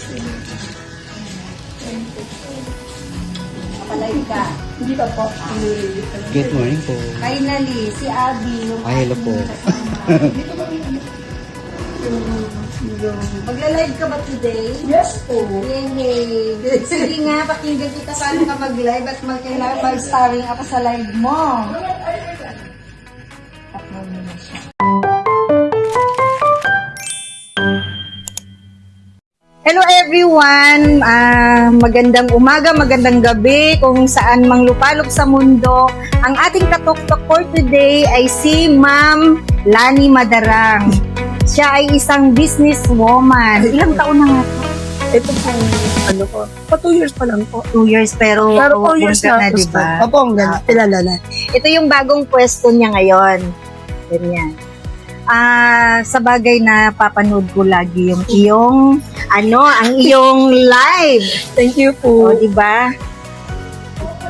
Nakalive ka. Hindi pa po. Good morning po. Finally, si Abby. Yung Hello po. Magla-live ka ba today? Yes po. Yay! Sige nga, pakinggan kita paano ka mag-live at kailangan mag-starring ako sa live mo. Takbo mo na siya. Hello everyone! Magandang umaga, magandang gabi kung saan mang lupalop sa mundo. Ang ating katok-tok for today ay si Ma'am Lani Madarang. Siya ay isang businesswoman. Ilang taon na nga po? Ito po, ano po, pa 2 years pa lang po. 2 years pero 2 years na, diba? Opo, ang ganda, kilala na. Ito yung bagong pwesto niya ngayon. Ganyan. Sa bagay na papanood ko lagi yung iyong, ang iyong live. Thank you O, po. diba?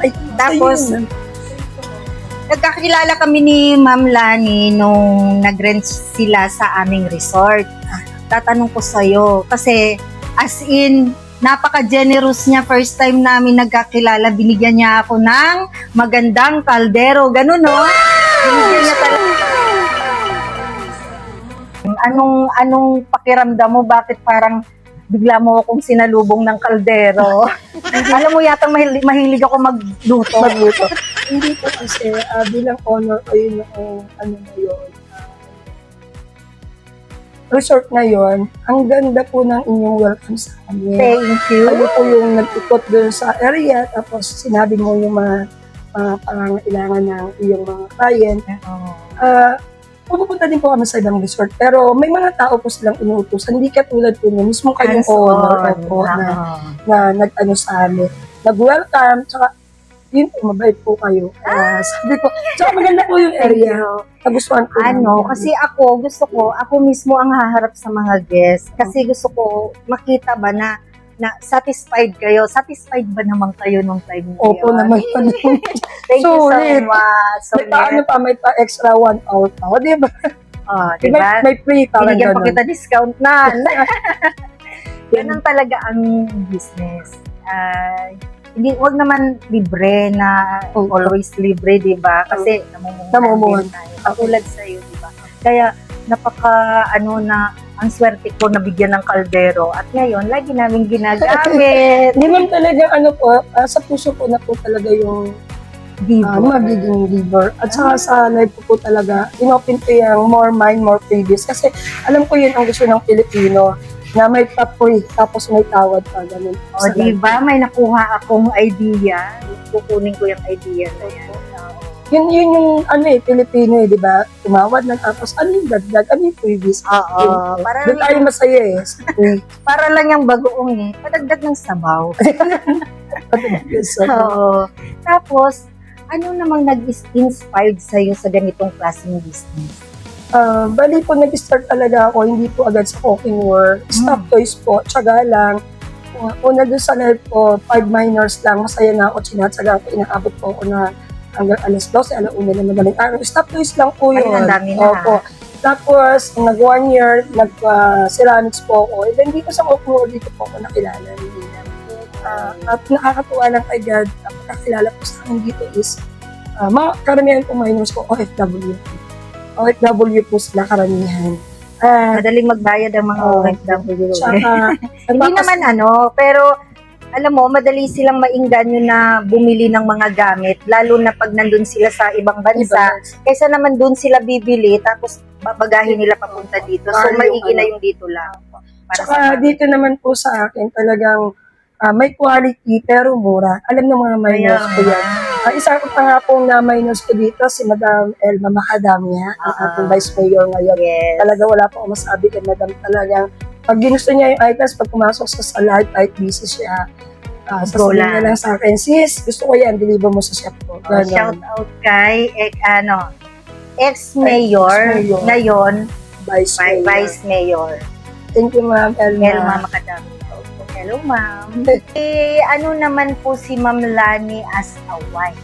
Ay, Tapos, ayun. nagkakilala kami ni Ma'am Lani nung nag-rent sila sa aming resort. Tatanong ko sa'yo, kasi as in, napaka-generous niya. First time namin nagkakilala, binigyan niya ako ng magandang kaldero. Ganun, no? Binigyan niya talaga. Anong pakiramdam mo? Bakit parang bigla mo akong sinalubong ng kaldero? Alam mo yatang mahilig ako magluto. Hindi po kasi bilang honor ko yun yung na yun. Resort na yun, ang ganda po ng inyong welcome sa amin. Thank you. Kayo po yung nag-ikot doon sa area, tapos sinabi mo yung mga pangangailangan ng iyong mga client. Pupunta din po kami sa ibang resort, pero may mga tao po silang inuutosan. Hindi katulad po niya, mismo kayong owner po na nag-ano sa amin. Nag-welcome, tsaka yun po, mabait po kayo. Sabi ko, tsaka maganda po yung area. Nagustuhan ko. Kasi gusto ko, ako mismo ang haharap sa mga guests. Kasi gusto ko makita ba na satisfied kayo. Satisfied ba naman kayo nung time niyo? Opo naman. Thank you so Sulit. much. May pa extra 1 hour pa. O, diba? Diba? May free pa. Binigyan pa kita discount na. Ganun talaga ang business. Wag naman libre na always libre, di ba? Kasi namumuhan tayo. Katulad sa'yo, di ba? Kaya ang swerte ko nabigyan ng kaldero. At ngayon, lagi namin ginagamit. Hindi man talaga sa puso ko na po talaga yung magiging giver. At saka sa live po talaga, inopen ko yung more mind, more previous. Kasi alam ko yun ang gusto ng Pilipino na may pa-free, tapos may tawad pa. Ganun. O, diba? May nakuha akong idea. Kukunin ko yung idea na yan. Yun yung Pilipino di ba? Tumawad na tapos yung dagdag, yung previous. Oo. Doon tayo masaya Para lang yung bagoong padagdag ng sabaw. Oo. Tapos, ano namang nag-inspired sa'yo sa ganitong klaseng business? Bali po, nag-start talaga ako, hindi po agad sa cooking work. Stop toys po, tsaga lang. Una doon sa life ko, 5 minors lang, masaya na ako, sinatsaga ko, inaabot po ako na hanggang alas 12, alauna na madaling araw. Stop toys lang po yun. Ay, ang dami na. Opo. Tapos, nag 1 year, nag-ceramics po ako. Then dito sa cooking work, dito po ako nakilala. At nakakatuwa lang kay God, nakakilala po sa akin dito is, mga karamihan po minors po, OFW. OFW po sila karamihan. Madaling magbayad ang mga OFW. Tsaka, Hindi naman pero alam mo, madali silang maingganyo na bumili ng mga gamit, lalo na pag nandun sila sa ibang bansa, kaysa naman dun sila bibili, tapos babagahin nila papunta dito. So, maigi na yung dito lang. Tsaka dito naman po sa akin, talagang may quality pero mura. Alam ng mga minors ko yan. Isa ko pa nga pong na minors ko dito, si Madam Elma Macadamia, ang ating Vice Mayor ngayon. Yes. Talaga wala po akong masabi kay Madam. Talagang pag ginusto niya yung items, pag pumasok sa live, kahit busy siya, sasabihin niya lang sa akin, sis, gusto ko yan, deliver mo sa shop ko. Shout out kay ex-mayor na yon, Vice Mayor. Thank you, Ma'am Elma. Elma Macadamia. Hello, ma'am. Ano naman po si Ma'am Lani as a wife?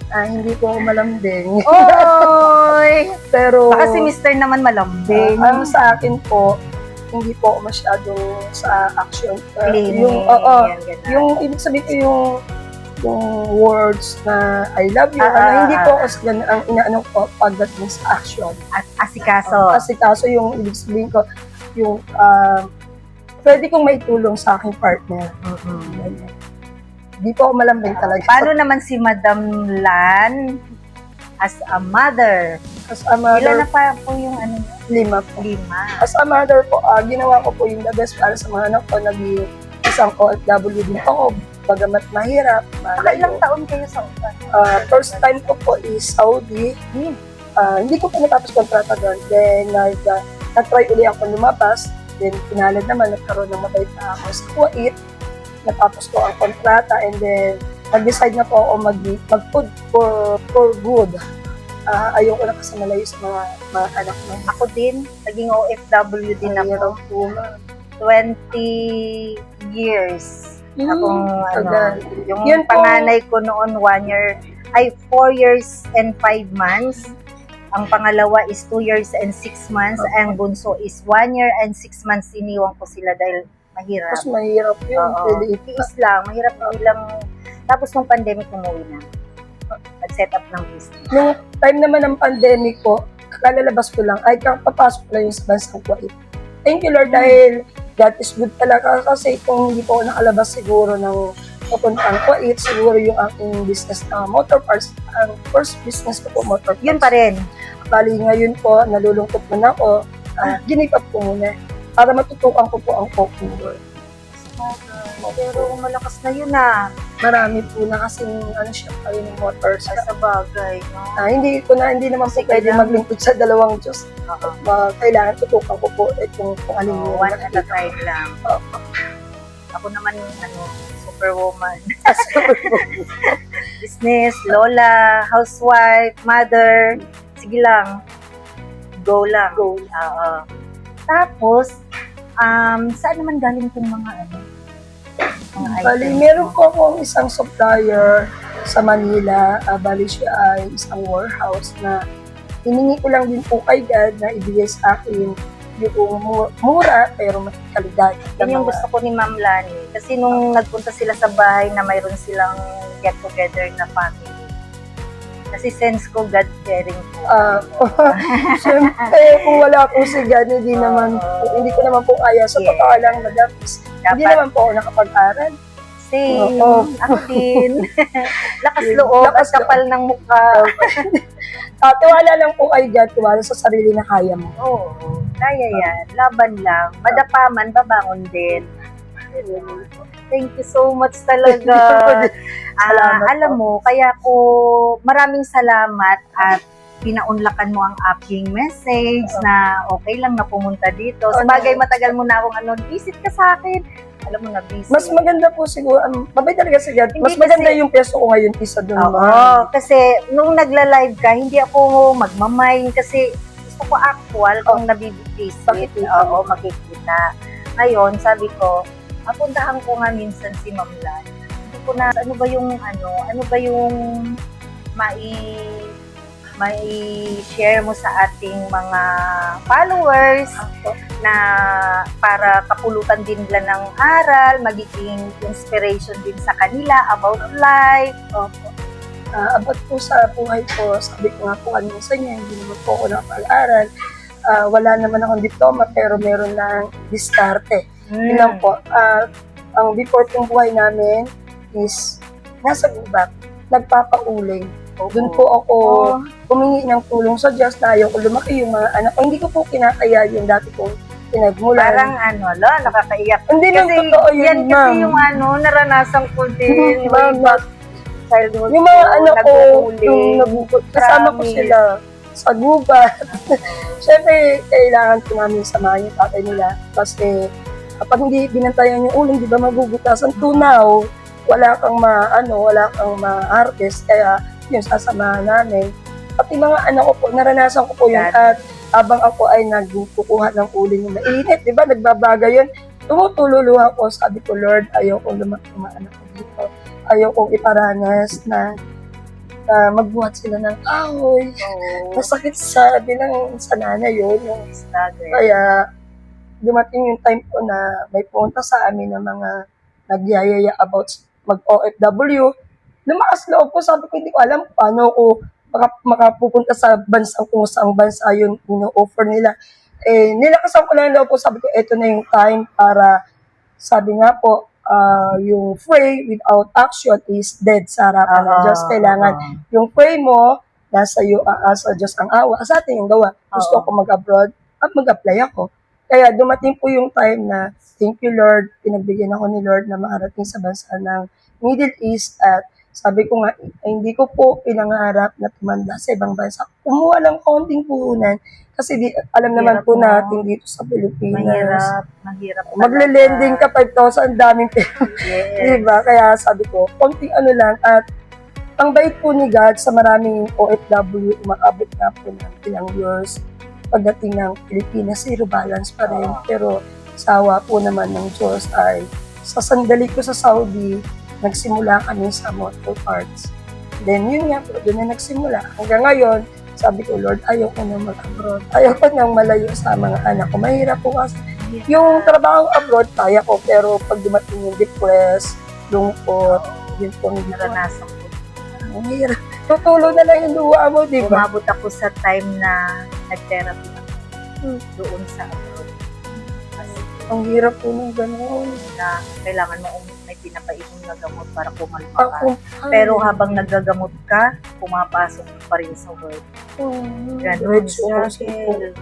Hindi ko malambing. Oy! Pero Baka si Mr. naman malambing. sa akin po, hindi po ako masyadong sa action. Cleaning, Yung, yan, ganun. yung ibig sabihin ko yung words na I love you, hindi po ako sa ganun ang inaano ko pagdating sa action. At asikaso. Kasi kaso yung ibig sabihin ko, yung pwede kong maitulong sa aking partner. Hindi po ako malambing talaga. Paano naman si Madam Lan as a mother? As a mother, Ilan na pa po yung ano, 5 po. 5? As a mother po, ginawa ko po yung the best para sa mga anak ko. Naging isang OFW din po ako. Bagamat mahirap, Ilang malayo. taon kayo sa upan? First time ko po is Saudi. Hindi ko po natapos kontrata doon. Then, nag-try uli ako lumabas. Then, pinalad naman, nagkaroon ng mabait na ako sa Kuwait. Natapos ko ang kontrata. And then, nag-decide na po ako mag-food for good. Ayoko na kasi malayo sa mga anak mo. Ako din, naging OFW din ako. 20 years. Akong tagal. yung Yun po. panganay ko noon 4 years and 5 months. Ang pangalawa is 2 years and 6 months. Ang bunso is 1 year and 6 months. Iniwan ko sila dahil mahirap. Mas mahirap yun. Oo. Tiis lang, mahirap lang. Tapos nung pandemic, umuwi na. Nag-set up ng business. Nung time naman ng pandemic po, kalalabas ko lang, ay papasok ko lang yung sa bansang Kuwait. Thank you Lord dahil God is good talaga kasi kung hindi po ako nakalabas siguro ng papuntang Kuwait, siguro yung aking business na motor parts, ang first business ko po motor parts. Yun pa rin. Bali ngayon po, nalulungkot muna ako, ginip up ko muna para matutukan ko po ang cooking world. Pero malakas na yun ah. Marami po na kasing siya kayo ng motors. Sa bagay, no? Hindi naman po Sige pwede lang. maglingkod sa dalawang Diyos. Oo. Kailangan tutukan ko po kung alin Oh, yung one at a time lang. Ako naman, superwoman. Business, lola, housewife, mother. Sige lang. Go lang. Go. Oo. Tapos, saan naman galing itong mga mga Bali, items meron mo? po akong isang supplier sa Manila. Bali siya ay isang warehouse na hiningi ko lang din po kay God na ibigay sa akin yung mura pero matikalidad. Yan yung gusto ko ni Ma'am Lani. Kasi nung nagpunta sila sa bahay na mayroon silang get-together na family. Kasi sense ko God-caring po. Siyempre, kung wala po si God, hindi ko naman po kaya. Sa Yes. totoo lang, madam, hindi Dapat naman po ako nakapag-aral. same. Oo. Ako din. Lakas loob at Lakas loob. kapal ng mukha. Tiwala lang po kay God, tiwala sa sarili na kaya mo. Oo. Kaya yan. Laban lang. Madapaman, babangon din. Thank you so much talaga. Salamat Alam mo, kaya ko maraming salamat at pinaunlakan mo ang aking message na okay lang na pumunta dito. Sa bagay, matagal mo na akong visit ka sa akin. Alam mo na, busy. Mas maganda po siguro, mabay talaga si God. Mas Hindi maganda kasi- yung peso ko ngayon isa doon. Oo, kasi nung nagla-live ka, hindi ako magmamine kasi gusto ko actual kung nabibisit. Makikita. Oo, makikita. Ngayon, sabi ko, apuntahan ko nga minsan si Ma'am Lan. Hindi ko na, ano ba yung mai-share mo sa ating mga followers na para kapulutan din nila ng aral, magiging inspiration din sa kanila about life. About po sa buhay ko, sabi ko nga po kanina sa inyo, hindi naman po ako nakapag-aral. Wala naman akong diploma pero meron lang diskarte. Yun lang po. Ang before pong buhay namin is nasa gubat, nagpapauling. Doon po ako humingi ng tulong sa Diyos na ayaw ko lumaki yung mga anak ko. Hindi ko po kinakaya yung dati kong pinagmulan. Parang nakakaiyak. Hindi lang totoo yun, yan kasi ma'am. yung naranasan ko din. Ma'am, Childhood yung mga ko, anak ko, nag-uuling. yung nabukot, kasama ko Promise. sila sa gubat. Siyempre, kailangan ko namin samahan yung tatay nila. Kasi kapag hindi binantayan yung uling, di ba magugutasan tunaw, wala kang ma-harvest. Kaya yun, sasamahan namin. Pati mga anak ko po, naranasan ko po yun. At habang ako ay nagkukuha ng uling yung mainit, di ba, nagbabagay yun. Tumutululuha ko, sabi ko, Lord, ayaw kong lumaki mga anak ko dito. Ayaw kong iparanas na magbuhat sila ng kahoy. Masakit sa bilang sa nanay yun. Struggle. Kaya, dumating yung time ko na may punta sa amin ng mga nagyayaya about mag-OFW, lumakas loob ko, sabi ko, hindi ko alam paano ako makapupunta sa bansang kung saang bansa yun ino-offer nila. Nilakasan ko lang loob ko, sabi ko, eto na yung time para, sabi nga po, yung pray without action is dead sa harapan ng Diyos. Kailangan yung pray mo, nasa iyo, sa Diyos ang awa, sa atin yung gawa. Gusto ko mag-abroad, at mag-apply ako. Kaya dumating po yung time na, thank you Lord, pinagbigyan ako ni Lord na makarating sa bansa ng Middle East at sabi ko nga, hindi ko po pinangarap na tumanda sa ibang bansa. Kumuha lang konting puhunan kasi alam naman Mahirap po mo. natin dito sa Pilipinas. Mahirap talaga. Magle-lending ka 5,000, daming pera. Yes. Diba? Kaya sabi ko, konting ano lang at ang bait po ni God sa maraming OFW, umaabot na po ng ilang years pagdating ng Pilipinas, zero balance pa rin. Pero sawa po naman ng Diyos ay sa sandali ko sa Saudi, nagsimula kami sa motor parts. Then yun nga po, doon na nagsimula. Hanggang ngayon, sabi ko, Lord, ayaw ko nang mag-abroad. Ayaw ko nang malayo sa mga anak ko. Mahirap po kasi. Yung trabaho abroad, kaya ko. Pero pag dumating yung depressed, lungkot, yun po ang Naranasan ko. mahirap. Tutulong na lang yung luha mo, di ba? Umabot ako sa time na nag-therapy ako doon sa abroad. Kasi Ang hirap po ng gano'n. na kailangan mo may pinapainom na gamot para kumalma Ako, ka. Pero habang nagagamot ka, pumapasok ka pa rin sa work. Ganun, struggle.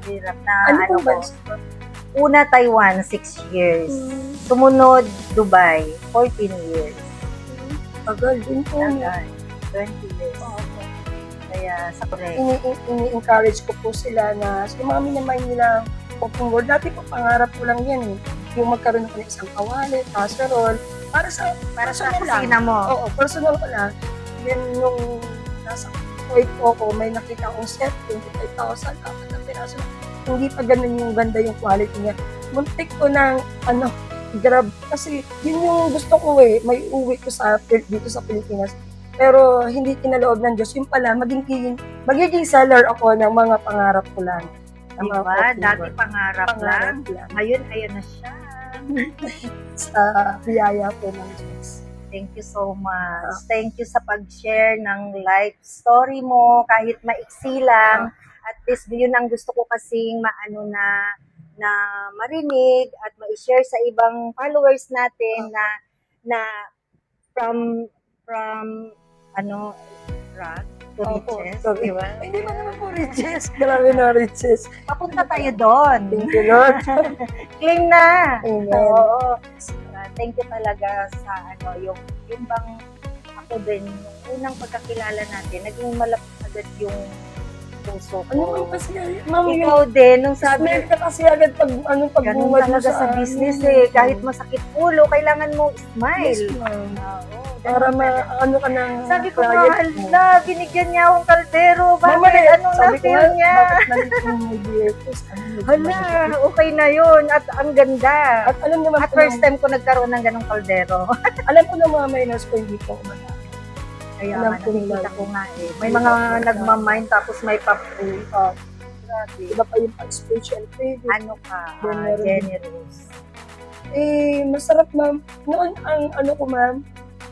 Hirap na, Ano ano po ba? ko. Una, Taiwan, 6 years. Sumunod, Dubai, 14 years. Tagal din po. Tagal, 20 years. Kaya sa correct. Ini-encourage ko po sila na si mami naman nila open world. Dati po, pangarap ko lang yan eh. Yung magkaroon ako ng isang kawali, casserole, para sa Sa personal lang. kusina mo. Oo, personal ko lang. Then, nung nasa Kuwait po ako, may nakita akong set, 25,000, apat na piraso. Hindi pa ganun yung ganda yung quality niya. Muntik ko ng, grab. Kasi, yun yung gusto ko eh. May uwi ko dito sa Pilipinas. Pero, hindi kinaloob ng Diyos. Yung pala, magiging seller ako ng mga pangarap ko lang. Ng mga Diba? coffee Dati world. pangarap lang. Ngayon, ayan na siya. Sa biyaya po ng Diyos. Thank you so much. Thank you sa pag-share ng life story mo, kahit maiksi lang. At least yun ang gusto ko kasing na marinig at ma-share sa ibang followers natin na from rock to riches, di ba? Hindi man naman po riches. Grabe na riches. Papunta tayo doon. Thank you, Lord. Claim na. Amen. Oo. Thank you talaga sa yung bang ako din, yung unang pagkakilala natin, naging malapit agad yung puso ko. Ano man kasi, ma'am, Ikaw din, nung sabi, smell ka kasi agad ganun pagbungad mo talaga sa business eh. Kahit masakit ulo, kailangan mo smile. Yes, ma'am. Oo, Para ganun talaga. ano ka ng Sabi ko, client mahal mo. na, binigyan niya akong kaldero. Mama, Bakit? Anong sabi ko na-feel nga, niya? bakit nandito yung may beer test? Hala, okay na yun. At ang ganda. At alam naman At po first time ko nagkaroon ng ganong kaldero. alam ko ng mga minors ko hindi po ako malaki. Kaya Alam nga, ko nila nakikita ko yun. nga eh. May mga nagmamind tapos may papu. Grabe. Iba pa yung pag-special credit. Ano ka? Generous. Generous. Masarap ma'am. Noon ang ko ma'am,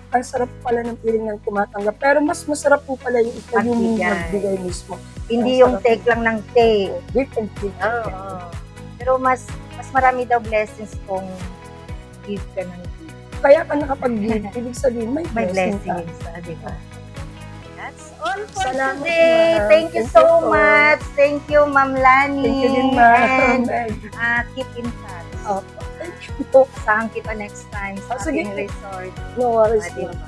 ang sarap pala ng feeling ng tumatanggap. Pero mas masarap po pala yung ikaw yung Magbigay. magbigay mismo. Hindi Ang yung sarap. take lang ng take. Give and take. Oo. Pero mas marami daw blessings kung give ka ng give. Kaya ka nakapag-give. Ibig sabihin, may May blessing ka. blessings, di ba? That's all for Salamat, today. ma'am. Thank you Thank so you po. much. Thank you, Ma'am Lani. Thank you din ma'am. And keep in touch. Opo. Thank you po. Saan kita next time sa Sige ating po. resort. No worries Di ma'am. ba?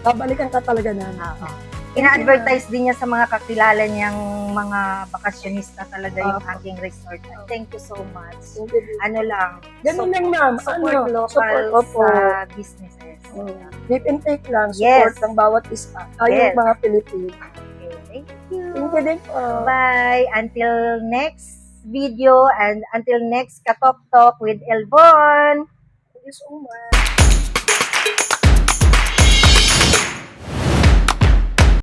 Babalikan ka talaga namin. Oo. Ina-advertise din niya sa mga kakilala niyang mga bakasyonista talaga yung aking resort. And thank you so much. Thank you din. Ano lang, Ganun lang ma'am. support local Support, opo. sa businesses. Give and take lang. Yes. Support ng bawat isa. Tayo Yes. mga Pilipino. Okay, thank you. Thank you din po. Bye. Until next video and until next Katok Talk with Elvon. Thank you so much.